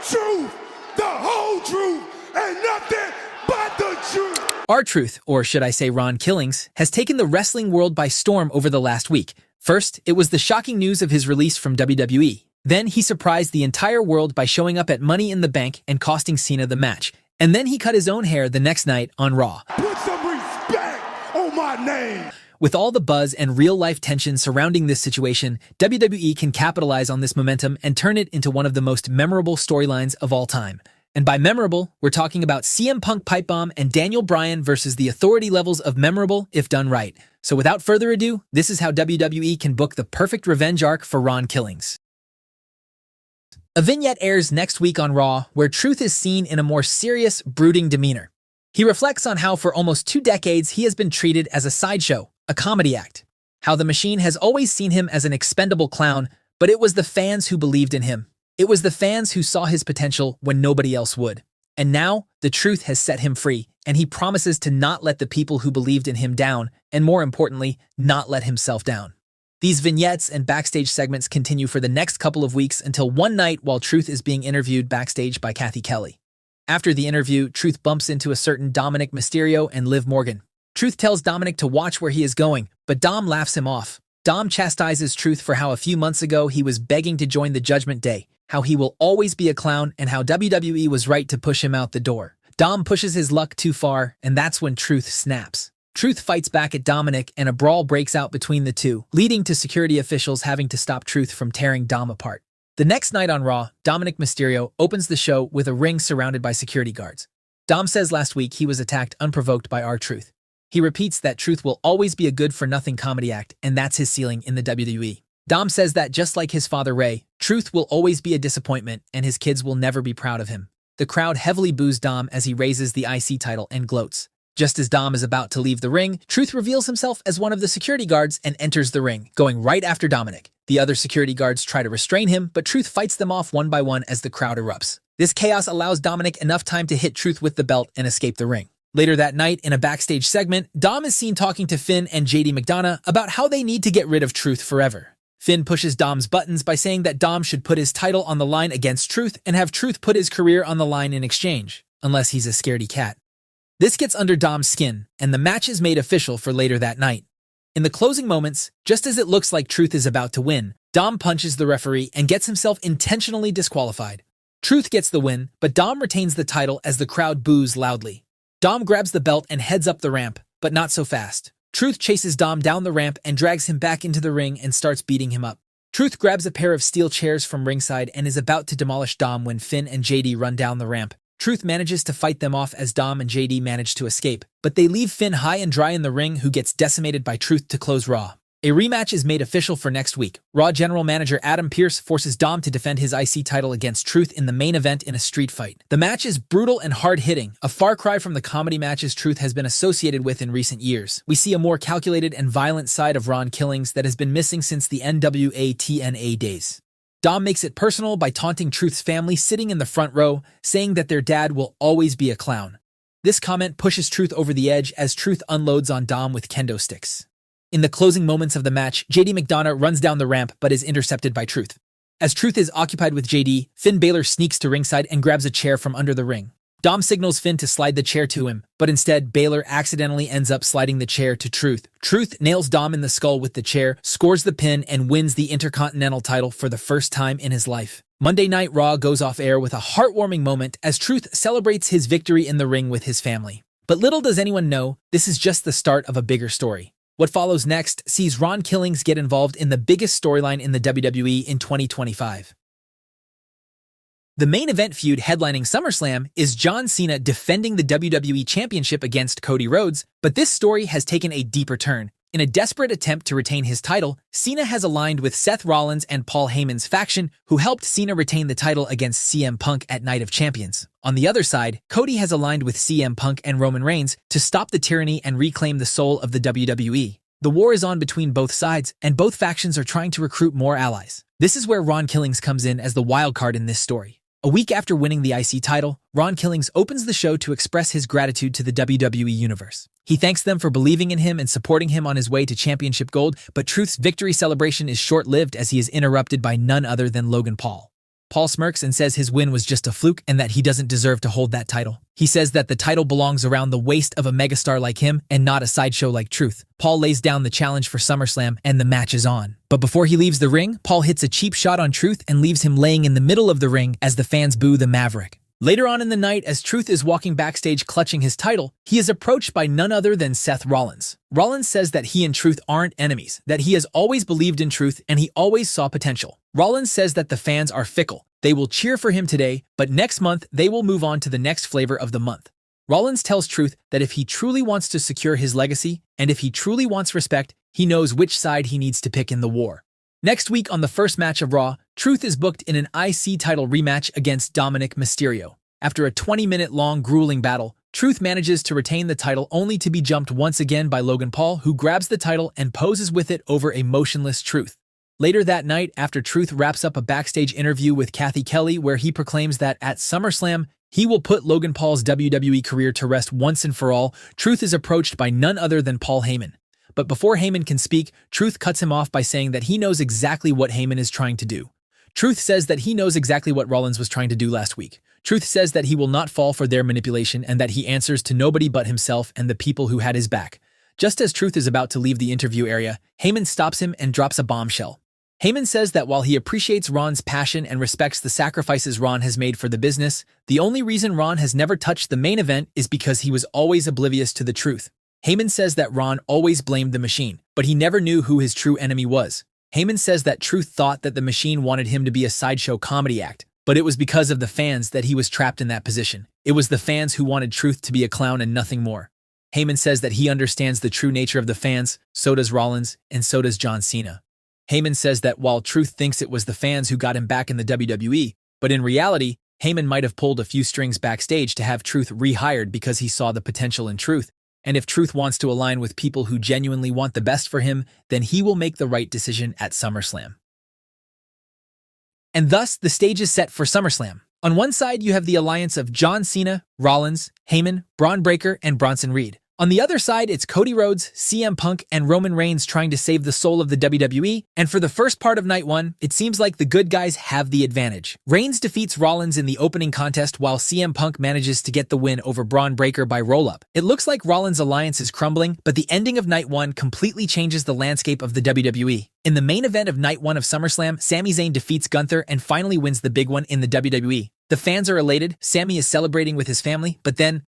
truth, the whole truth, and nothing but the truth. R-Truth, or should I say Ron Killings, has taken the wrestling world by storm over the last week. First, it was the shocking news of his release from WWE. Then he surprised the entire world by showing up at Money in the Bank and costing Cena the match. And then he cut his own hair the next night on Raw. Put some respect on my name. With all the buzz and real-life tension surrounding this situation, WWE can capitalize on this momentum and turn it into one of the most memorable storylines of all time. And by memorable, we're talking about CM Punk pipe bomb and Daniel Bryan versus the authority levels of memorable if done right. So without further ado, this is how WWE can book the perfect revenge arc for Ron Killings. A vignette airs next week on Raw where Truth is seen in a more serious, brooding demeanor. He reflects on how for almost 2 decades he has been treated as a sideshow, a comedy act. How the Machine has always seen him as an expendable clown, but it was the fans who believed in him. It was the fans who saw his potential when nobody else would. And now, the Truth has set him free, and he promises to not let the people who believed in him down, and more importantly, not let himself down. These vignettes and backstage segments continue for the next couple of weeks until one night while Truth is being interviewed backstage by Kathy Kelly. After the interview, Truth bumps into a certain Dominic Mysterio and Liv Morgan. Truth tells Dominic to watch where he is going, but Dom laughs him off. Dom chastises Truth for how a few months ago he was begging to join the Judgment Day, how he will always be a clown, and how WWE was right to push him out the door. Dom pushes his luck too far, and that's when Truth snaps. Truth fights back at Dominic, and a brawl breaks out between the two, leading to security officials having to stop Truth from tearing Dom apart. The next night on Raw, Dominic Mysterio opens the show with a ring surrounded by security guards. Dom says last week he was attacked unprovoked by R-Truth. He repeats that Truth will always be a good-for-nothing comedy act, and that's his ceiling in the WWE. Dom says that just like his father Ray, Truth will always be a disappointment, and his kids will never be proud of him. The crowd heavily boos Dom as he raises the IC title and gloats. Just as Dom is about to leave the ring, Truth reveals himself as one of the security guards and enters the ring, going right after Dominic. The other security guards try to restrain him, but Truth fights them off one by one as the crowd erupts. This chaos allows Dominic enough time to hit Truth with the belt and escape the ring. Later that night, in a backstage segment, Dom is seen talking to Finn and JD McDonough about how they need to get rid of Truth forever. Finn pushes Dom's buttons by saying that Dom should put his title on the line against Truth and have Truth put his career on the line in exchange, unless he's a scaredy cat. This gets under Dom's skin, and the match is made official for later that night. In the closing moments, just as it looks like Truth is about to win, Dom punches the referee and gets himself intentionally disqualified. Truth gets the win, but Dom retains the title as the crowd boos loudly. Dom grabs the belt and heads up the ramp, but not so fast. Truth chases Dom down the ramp and drags him back into the ring and starts beating him up. Truth grabs a pair of steel chairs from ringside and is about to demolish Dom when Finn and JD run down the ramp. Truth manages to fight them off as Dom and JD manage to escape, but they leave Finn high and dry in the ring, who gets decimated by Truth to close Raw. A rematch is made official for next week. Raw General Manager Adam Pearce forces Dom to defend his IC title against Truth in the main event in a street fight. The match is brutal and hard-hitting, a far cry from the comedy matches Truth has been associated with in recent years. We see a more calculated and violent side of Ron Killings that has been missing since the NWA TNA days. Dom makes it personal by taunting Truth's family sitting in the front row, saying that their dad will always be a clown. This comment pushes Truth over the edge as Truth unloads on Dom with kendo sticks. In the closing moments of the match, JD McDonough runs down the ramp but is intercepted by Truth. As Truth is occupied with JD, Finn Balor sneaks to ringside and grabs a chair from under the ring. Dom signals Finn to slide the chair to him, but instead Balor accidentally ends up sliding the chair to Truth. Truth nails Dom in the skull with the chair, scores the pin, and wins the Intercontinental title for the first time in his life. Monday Night Raw goes off air with a heartwarming moment as Truth celebrates his victory in the ring with his family. But little does anyone know, this is just the start of a bigger story. What follows next sees Ron Killings get involved in the biggest storyline in the WWE in 2025. The main event feud headlining SummerSlam is John Cena defending the WWE Championship against Cody Rhodes, but this story has taken a deeper turn. In a desperate attempt to retain his title, Cena has aligned with Seth Rollins and Paul Heyman's faction, who helped Cena retain the title against CM Punk at Night of Champions. On the other side, Cody has aligned with CM Punk and Roman Reigns to stop the tyranny and reclaim the soul of the WWE. The war is on between both sides, and both factions are trying to recruit more allies. This is where Ron Killings comes in as the wild card in this story. A week after winning the IC title, Ron Killings opens the show to express his gratitude to the WWE Universe. He thanks them for believing in him and supporting him on his way to championship gold, but Truth's victory celebration is short-lived as he is interrupted by none other than Logan Paul. Paul smirks and says his win was just a fluke and that he doesn't deserve to hold that title. He says that the title belongs around the waist of a megastar like him and not a sideshow like Truth. Paul lays down the challenge for SummerSlam and the match is on. But before he leaves the ring, Paul hits a cheap shot on Truth and leaves him laying in the middle of the ring as the fans boo the Maverick. Later on in the night, as Truth is walking backstage clutching his title, he is approached by none other than Seth Rollins. Rollins says that he and Truth aren't enemies, that he has always believed in Truth and he always saw potential. Rollins says that the fans are fickle. They will cheer for him today, but next month they will move on to the next flavor of the month. Rollins tells Truth that if he truly wants to secure his legacy and if he truly wants respect, he knows which side he needs to pick in the war. Next week on the first match of Raw, Truth is booked in an IC title rematch against Dominic Mysterio. After a 20-minute-long grueling battle, Truth manages to retain the title only to be jumped once again by Logan Paul, who grabs the title and poses with it over a motionless Truth. Later that night, after Truth wraps up a backstage interview with Kathy Kelly where he proclaims that at SummerSlam, he will put Logan Paul's WWE career to rest once and for all, Truth is approached by none other than Paul Heyman. But before Heyman can speak, Truth cuts him off by saying that he knows exactly what Heyman is trying to do. Truth says that he knows exactly what Rollins was trying to do last week. Truth says that he will not fall for their manipulation and that he answers to nobody but himself and the people who had his back. Just as Truth is about to leave the interview area, Heyman stops him and drops a bombshell. Heyman says that while he appreciates Ron's passion and respects the sacrifices Ron has made for the business, the only reason Ron has never touched the main event is because he was always oblivious to the truth. Heyman says that Ron always blamed the machine, but he never knew who his true enemy was. Heyman says that Truth thought that the machine wanted him to be a sideshow comedy act, but it was because of the fans that he was trapped in that position. It was the fans who wanted Truth to be a clown and nothing more. Heyman says that he understands the true nature of the fans, so does Rollins, and so does John Cena. Heyman says that while Truth thinks it was the fans who got him back in the WWE, but in reality, Heyman might have pulled a few strings backstage to have Truth rehired because he saw the potential in Truth. And if Truth wants to align with people who genuinely want the best for him, then he will make the right decision at SummerSlam. And thus, the stage is set for SummerSlam. On one side, you have the alliance of John Cena, Rollins, Heyman, Braun Breaker, and Bronson Reed. On the other side, it's Cody Rhodes, CM Punk, and Roman Reigns trying to save the soul of the WWE, and for the first part of Night 1, it seems like the good guys have the advantage. Reigns defeats Rollins in the opening contest while CM Punk manages to get the win over Braun Breaker by roll-up. It looks like Rollins' alliance is crumbling, but the ending of Night 1 completely changes the landscape of the WWE. In the main event of Night 1 of SummerSlam, Sami Zayn defeats Gunther and finally wins the big one in the WWE. The fans are elated, Sami is celebrating with his family, but then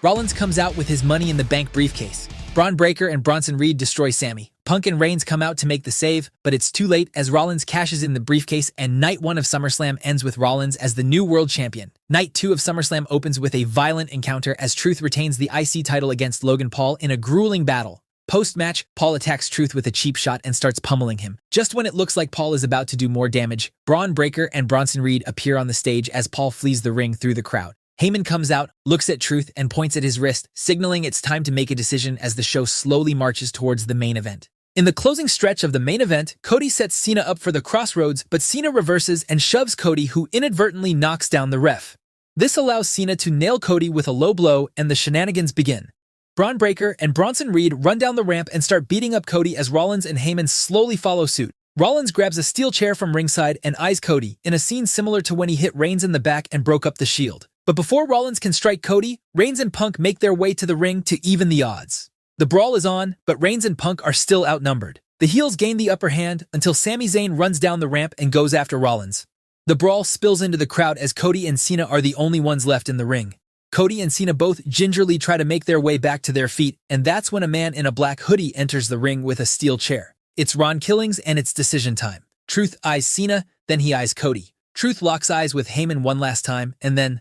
Rollins comes out with his Money in the Bank briefcase. Braun Breaker and Bronson Reed destroy Sami. Punk and Reigns come out to make the save, but it's too late as Rollins cashes in the briefcase and Night 1 of SummerSlam ends with Rollins as the new world champion. Night 2 of SummerSlam opens with a violent encounter as Truth retains the IC title against Logan Paul in a grueling battle. Post-match, Paul attacks Truth with a cheap shot and starts pummeling him. Just when it looks like Paul is about to do more damage, Braun Breaker and Bronson Reed appear on the stage as Paul flees the ring through the crowd. Heyman comes out, looks at Truth, and points at his wrist, signaling it's time to make a decision as the show slowly marches towards the main event. In the closing stretch of the main event, Cody sets Cena up for the crossroads, but Cena reverses and shoves Cody, who inadvertently knocks down the ref. This allows Cena to nail Cody with a low blow, and the shenanigans begin. Braun Breaker and Bronson Reed run down the ramp and start beating up Cody as Rollins and Heyman slowly follow suit. Rollins grabs a steel chair from ringside and eyes Cody, in a scene similar to when he hit Reigns in the back and broke up the Shield. But before Rollins can strike Cody, Reigns and Punk make their way to the ring to even the odds. The brawl is on, but Reigns and Punk are still outnumbered. The heels gain the upper hand until Sami Zayn runs down the ramp and goes after Rollins. The brawl spills into the crowd as Cody and Cena are the only ones left in the ring. Cody and Cena both gingerly try to make their way back to their feet, and that's when a man in a black hoodie enters the ring with a steel chair. It's Ron Killings, and it's decision time. Truth eyes Cena, then he eyes Cody. Truth locks eyes with Heyman one last time, and then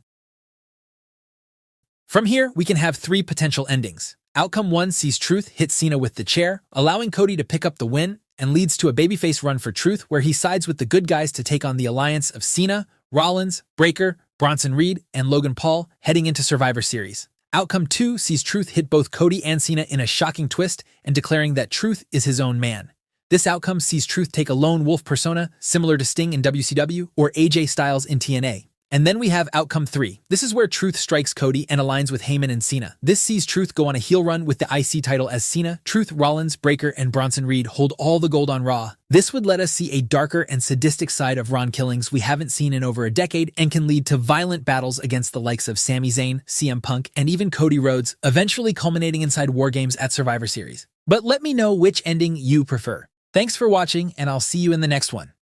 from here, we can have three potential endings. Outcome 1 sees Truth hit Cena with the chair, allowing Cody to pick up the win, and leads to a babyface run for Truth where he sides with the good guys to take on the alliance of Cena, Rollins, Breaker, Bronson Reed, and Logan Paul heading into Survivor Series. Outcome 2 sees Truth hit both Cody and Cena in a shocking twist and declaring that Truth is his own man. This outcome sees Truth take a lone wolf persona similar to Sting in WCW or AJ Styles in TNA. And then we have Outcome 3. This is where Truth strikes Cody and aligns with Heyman and Cena. This sees Truth go on a heel run with the IC title as Cena, Truth, Rollins, Breakker, and Bronson Reed hold all the gold on Raw. This would let us see a darker and sadistic side of Ron Killings we haven't seen in over a decade and can lead to violent battles against the likes of Sami Zayn, CM Punk, and even Cody Rhodes, eventually culminating inside War Games at Survivor Series. But let me know which ending you prefer. Thanks for watching, and I'll see you in the next one.